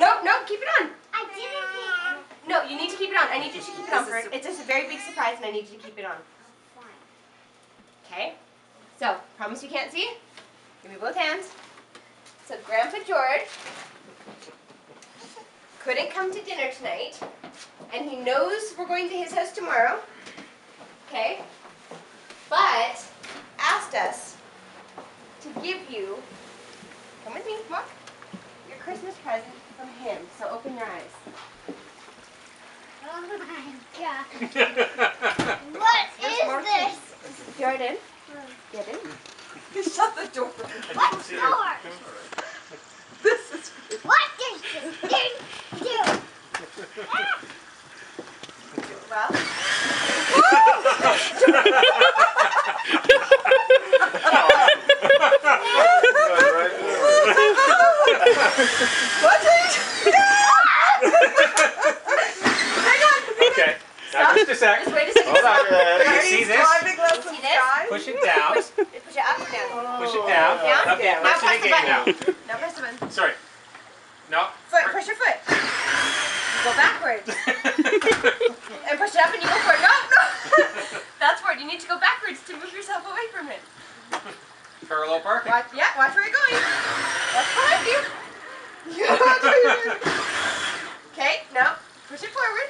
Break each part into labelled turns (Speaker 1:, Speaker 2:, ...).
Speaker 1: No, keep it on.
Speaker 2: I didn't.
Speaker 1: No, you need to keep it on. I need you to keep it on first. It's just a very big surprise and I need you to keep it on. Okay? So, promise you can't see? Give me both hands. So, Grandpa George couldn't come to dinner tonight, and he knows we're going to his house tomorrow, okay? But asked us to give you, come with me, come on, your Christmas present from him. So open your eyes.
Speaker 2: Oh my god. What is this?
Speaker 1: Jordan, get in.
Speaker 3: Shut the door.
Speaker 2: What door?
Speaker 3: This is
Speaker 2: What does this thing do?
Speaker 1: Well,
Speaker 4: Okay. Now just a sec.
Speaker 1: just wait a second.
Speaker 4: Hold on.
Speaker 1: Stop.
Speaker 4: Can you see this?
Speaker 3: driving
Speaker 1: See
Speaker 3: lessons,
Speaker 1: this?
Speaker 3: guys.
Speaker 4: Push it down.
Speaker 1: Push it up or down.
Speaker 4: Push it down.
Speaker 1: Down?
Speaker 4: Okay,
Speaker 1: Now
Speaker 4: let's do
Speaker 1: press
Speaker 4: it
Speaker 1: the
Speaker 4: again now.
Speaker 1: button. Now press the button.
Speaker 4: Sorry. No.
Speaker 1: Foot, push your foot. Go backwards. And push it up and you go forward. No, no. That's forward. You need to go backwards to move yourself away from it.
Speaker 4: Parallel parking.
Speaker 1: Watch, yeah, watch where you're going. Watch behind you. Yeah, watch where you're going. Okay, now push it forward.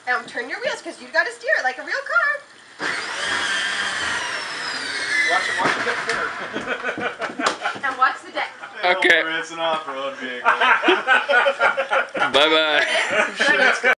Speaker 1: Now turn your wheels because you've got to steer it like a real car.
Speaker 4: Watch it get forward.
Speaker 1: And watch the deck.
Speaker 5: Okay.
Speaker 6: It's an off-road vehicle.
Speaker 5: Bye-bye.
Speaker 1: Jordan,